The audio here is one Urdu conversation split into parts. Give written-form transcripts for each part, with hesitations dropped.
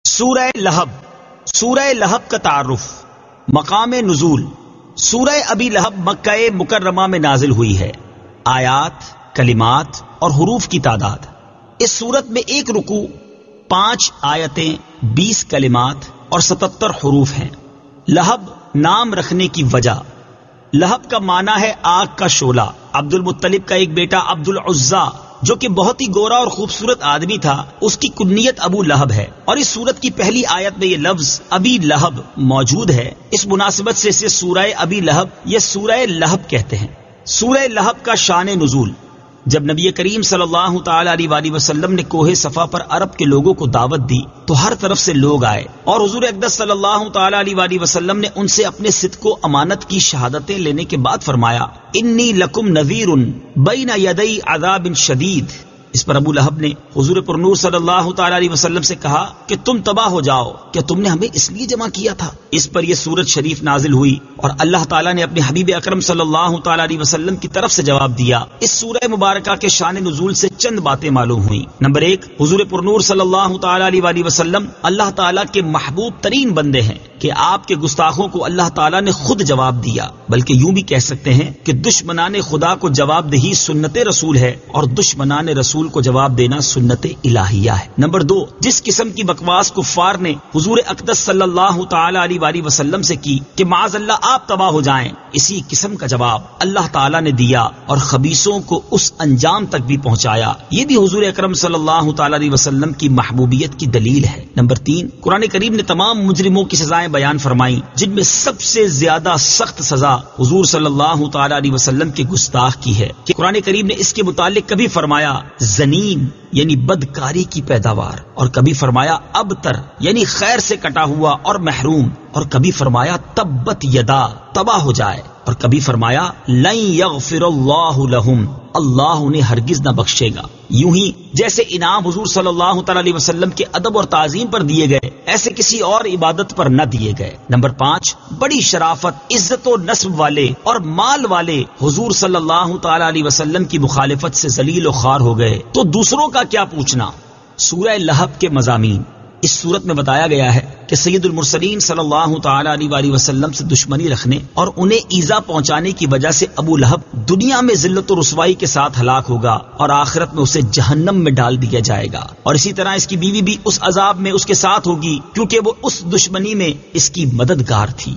سورہ لہب. سورہ لہب کا تعارف. مقام نزول. سورہ ابی لہب مکہ مکرمہ میں نازل ہوئی ہے. آیات، کلمات اور حروف کی تعداد. اس سورت میں 1 رکوع، 5 آیتیں، 20 کلمات اور 77 حروف ہیں. لہب نام رکھنے کی وجہ. لہب کا معنی ہے آگ کا شعلہ. عبد المطلب کا ایک بیٹا عبد العزا جو کہ بہت ہی گورا اور خوبصورت آدمی تھا، اس کی کنیت ابو لہب ہے، اور اس سورت کی پہلی آیت میں یہ لفظ ابی لہب موجود ہے. اس مناسبت سے اسے سورہ ابی لہب یا سورہ لہب کہتے ہیں. سورہ لہب کا شان نزول. جب نبی کریم صلی اللہ تعالی علیہ وآلہ وسلم نے کوہ صفا پر عرب کے لوگوں کو دعوت دی تو ہر طرف سے لوگ آئے، اور حضور اقدس صلی اللہ تعالی علیہ وآلہ وسلم نے ان سے اپنے صدق و امانت کی شہادتیں لینے کے بعد فرمایا، انی لکم نذیر بین یدی عذاب شدید. اس پر ابو لہب نے حضور پر نور صلی اللہ تعالی علیہ وسلم سے کہا کہ تم تباہ ہو جاؤ، کیا تم نے ہمیں اس لیے جمع کیا تھا؟ اس پر یہ سورت شریف نازل ہوئی اور اللہ تعالیٰ نے اپنے حبیب اکرم صلی اللہ تعالی علیہ وسلم کی طرف سے جواب دیا. اس سورہ مبارکہ کے شان نزول سے چند باتیں معلوم ہوئیں. نمبر 1، حضور پر نور صلی اللہ تعالی علیہ وآلہ وسلم اللہ تعالیٰ کے محبوب ترین بندے ہیں کہ آپ کے گستاخوں کو اللہ تعالیٰ نے خود جواب دیا، بلکہ یوں بھی کہہ سکتے ہیں کہ دشمنان خدا کو جواب دہی سنت رسول ہے اور دشمنان رسول کو جواب دینا سنت الہیہ ہے. نمبر 2، جس قسم کی بکواس کفار نے حضور اقدس صلی اللہ تعالی علیہ وآلہ وسلم سے کی کہ معاذ اللہ آپ تباہ ہو جائیں، اسی قسم کا جواب اللہ تعالیٰ نے دیا اور خبیثوں کو اس انجام تک بھی پہنچایا. یہ بھی حضور اکرم صلی اللہ تعالی علیہ وسلم کی محبوبیت کی دلیل ہے. نمبر 3، قرآن کریم نے تمام مجرموں کی سزائیں بیان فرمائی، جن میں سب سے زیادہ سخت سزا حضور صلی اللہ تعالی علیہ وسلم کے گستاخ کی ہے کہ قرآن کریم نے اس کے متعلق کبھی فرمایا زنیم یعنی بدکاری کی پیداوار، اور کبھی فرمایا ابتر یعنی خیر سے کٹا ہوا اور محروم، اور کبھی فرمایا تبت یدا تباہ ہو جائے، اور کبھی فرمایا لن یغفر اللہ لہم اللہ انہیں ہرگز نہ بخشے گا. یوں ہی جیسے انعام حضور صلی اللہ تعالی علیہ وسلم کے ادب اور تعظیم پر دیے گئے، ایسے کسی اور عبادت پر نہ دیے گئے. نمبر 5، بڑی شرافت، عزت و نسب والے اور مال والے حضور صلی اللہ تعالی علیہ وسلم کی مخالفت سے ذلیل و خوار ہو گئے تو دوسروں کا کیا پوچھنا. سورہ لہب کے مضامین. اس صورت میں بتایا گیا ہے کہ سید المرسلین صلی اللہ تعالی علیہ وآلہ وسلم سے دشمنی رکھنے اور انہیں ایذا پہنچانے کی وجہ سے ابو لہب دنیا میں ذلت و رسوائی کے ساتھ ہلاک ہوگا اور آخرت میں اسے جہنم میں ڈال دیا جائے گا، اور اسی طرح اس کی بیوی بھی اس عذاب میں اس کے ساتھ ہوگی کیونکہ وہ اس دشمنی میں اس کی مددگار تھی.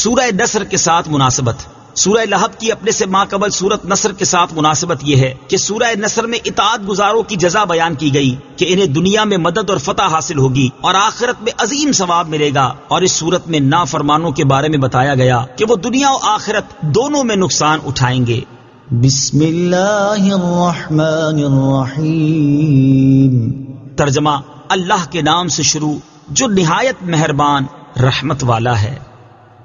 سورہ نصر کے ساتھ مناسبت. سورہ لہب کی اپنے سے ماقبل سورت نصر کے ساتھ مناسبت یہ ہے کہ سورہ نصر میں اطاعت گزاروں کی جزا بیان کی گئی کہ انہیں دنیا میں مدد اور فتح حاصل ہوگی اور آخرت میں عظیم ثواب ملے گا، اور اس سورت میں نافرمانوں کے بارے میں بتایا گیا کہ وہ دنیا و آخرت دونوں میں نقصان اٹھائیں گے. بسم اللہ الرحمن الرحیم. ترجمہ: اللہ کے نام سے شروع جو نہایت مہربان رحمت والا ہے.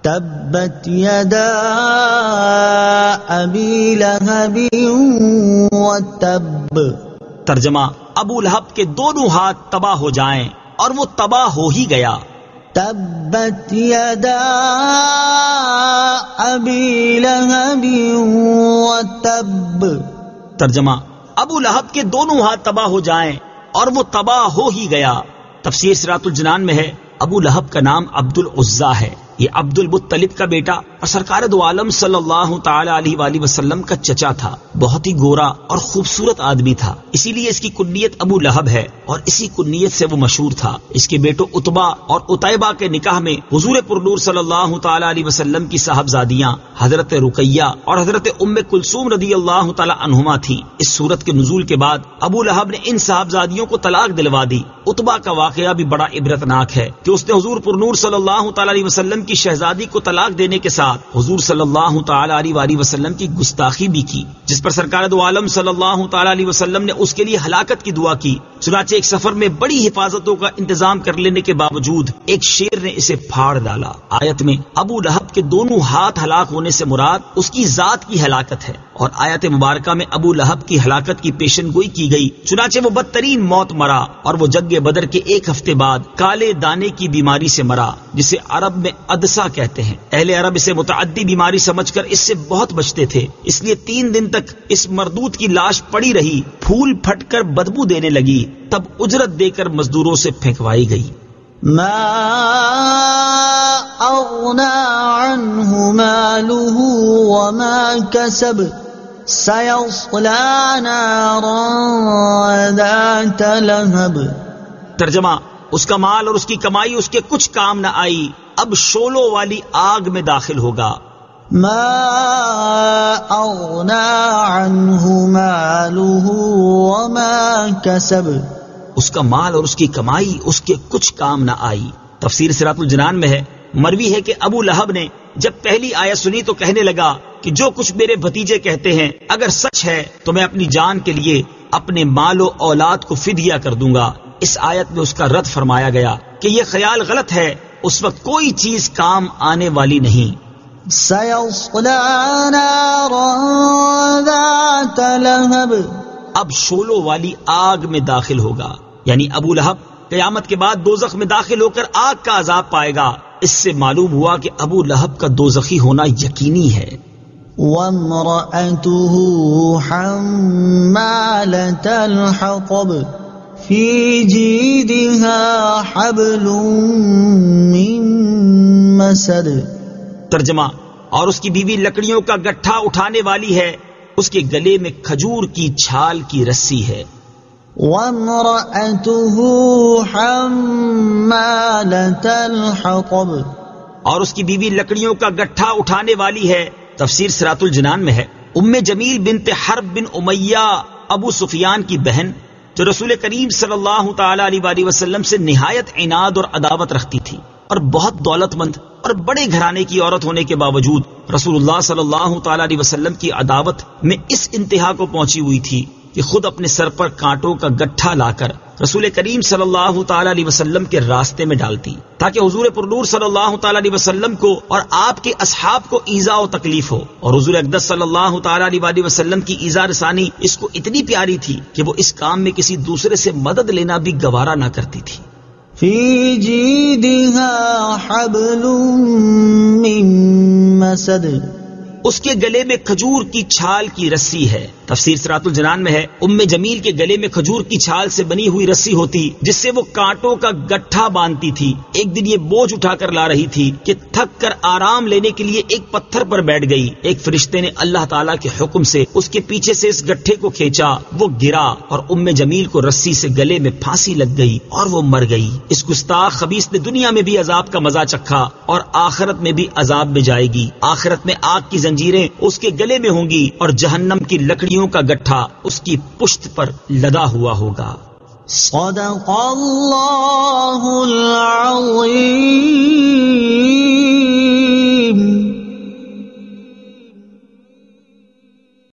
تبت یدا ابی لہب وتب. ترجمہ: ابو لہب کے دونوں ہاتھ تباہ ہو جائیں، اور وہ تباہ ہو ہی گیا. تبت یدا ابی لہب وتب. ترجمہ: ابو لہب کے دونوں ہاتھ تباہ ہو جائیں اور وہ تباہ ہو ہی گیا. تفسیر صراط الجنان میں ہے ابو لہب کا نام عبد العزا ہے. یہ عبد المطلب کا بیٹا اور سرکار دو عالم صلی اللہ تعالی علیہ وآلہ وسلم کا چچا تھا. بہت ہی گورا اور خوبصورت آدمی تھا، اسی لیے اس کی کنیت ابو لہب ہے اور اسی کنیت سے وہ مشہور تھا. اس کے بیٹوں عتبہ اور عتیبہ کے نکاح میں حضور پر نور صلی اللہ تعالی علیہ وسلم کی صاحبزادیاں حضرت رقیہ اور حضرت ام کلثوم رضی اللہ تعالی عنہما تھیں. اس سورت کے نزول کے بعد ابو لہب نے ان صاحبزادیوں کو طلاق دلوا دی. عتبہ کا واقعہ بھی بڑا عبرتناک ہے کہ اس نے حضور پر نور صلی اللہ تعالی علیہ وسلم کی شہزادی کو طلاق دینے کے ساتھ حضور صلی اللہ تعالی علیہ وآلہ وسلم کی گستاخی بھی کی، جس پر سرکار دو عالم صلی اللہ تعالی علیہ وسلم نے اس کے لیے ہلاکت کی دعا کی. چنانچہ ایک سفر میں بڑی حفاظتوں کا انتظام کر لینے کے باوجود ایک شیر نے اسے پھاڑ ڈالا. آیت میں ابو لہب کے دونوں ہاتھ ہلاک ہونے سے مراد اس کی ذات کی ہلاکت ہے، اور آیت مبارکہ میں ابو لہب کی ہلاکت کی پیشن گوئی کی گئی. چنانچہ وہ بدترین موت مرا اور وہ جنگ بدر کے 1 ہفتے بعد کالے دانے کی بیماری سے مرا، جسے عرب میں عدسہ کہتے ہیں. اہل عرب اسے متعدی بیماری سمجھ کر اس سے بہت بچتے تھے، اس لیے 3 دن تک اس مردود کی لاش پڑی رہی، پھول پھٹ کر بدبو دینے لگی، تب اجرت دے کر مزدوروں سے پھینکوائی گئی. ما أغنى عنه ماله وما كسب سيصلى نارا ذات لهب. ترجمہ: اس کا مال اور اس کی کمائی اس کے کچھ کام نہ آئی، اب شعلوں والی آگ میں داخل ہوگا. ما أغنى عنه ماله وما كسب. اس کا مال اور اس کی کمائی اس کے کچھ کام نہ آئی. تفسیر صراط الجنان میں ہے، مروی ہے کہ ابو لہب نے جب پہلی آیت سنی تو کہنے لگا کہ جو کچھ میرے بھتیجے کہتے ہیں اگر سچ ہے تو میں اپنی جان کے لیے اپنے مال و اولاد کو فدیہ کر دوں گا. اس آیت میں اس کا رد فرمایا گیا کہ یہ خیال غلط ہے، اس وقت کوئی چیز کام آنے والی نہیں. سيصلى نارا ذات لهب. اب شعلوں والی آگ میں داخل ہوگا، یعنی ابو لہب قیامت کے بعد دوزخ میں داخل ہو کر آگ کا عذاب پائے گا. اس سے معلوم ہوا کہ ابو لہب کا دوزخی ہونا یقینی ہے. وامرأته حمالة الحطب في جيدها حبل من مسد. ترجمہ: اور اس کی بیوی لکڑیوں کا گٹھا اٹھانے والی ہے، اس کے گلے میں کھجور کی چھال کی رسی ہے. وامرأته حمالة الحطب. اور اس کی بیوی لکڑیوں کا گٹھا اٹھانے والی ہے. تفسیر صراط الجنان میں ہے، ام جمیل بنت حرب بن امیہ ابو سفیان کی بہن، جو رسول کریم صلی اللہ تعالی علیہ وآلہ وسلم سے نہایت عناد اور عداوت رکھتی تھی اور بہت دولت مند اور بڑے گھرانے کی عورت ہونے کے باوجود رسول اللہ صلی اللہ تعالی علیہ وسلم کی عداوت میں اس انتہا کو پہنچی ہوئی تھی کہ خود اپنے سر پر کانٹوں کا گٹھا لا کر رسول کریم صلی اللہ تعالی علیہ وسلم کے راستے میں ڈالتی تاکہ حضور پرنور صلی اللہ تعالی علیہ وسلم کو اور آپ کے اصحاب کو ایذا و تکلیف ہو. اور حضور اقدس صلی اللہ تعالی علیہ وآلہ وسلم کی ایذا رسانی اس کو اتنی پیاری تھی کہ وہ اس کام میں کسی دوسرے سے مدد لینا بھی گوارا نہ کرتی تھی. فی جیدها حبل من مسد. اس کے گلے میں کھجور کی چھال کی رسی ہے. تفسیر صراط الجنان میں ہے، ام جمیل کے گلے میں کھجور کی چھال سے بنی ہوئی رسی ہوتی جس سے وہ کانٹوں کا گٹھا باندھتی تھی. ایک دن یہ بوجھ اٹھا کر لا رہی تھی کہ تھک کر آرام لینے کے لیے ایک پتھر پر بیٹھ گئی. ایک فرشتے نے اللہ تعالیٰ کے حکم سے اس کے پیچھے سے اس گٹھے کو کھینچا، وہ گرا اور ام جمیل کو رسی سے گلے میں پھانسی لگ گئی اور وہ مر گئی. اس گستاخ خبیث نے دنیا میں بھی عذاب کا مزہ چکھا اور آخرت میں بھی عذاب میں جائے گی. آخرت میں آگ کی زنجیریں اس کے گلے میں ہوں گی اور جہنم کی لکڑیوں کا گٹھا اس کی پشت پر لدا ہوا ہوگا. صدق اللہ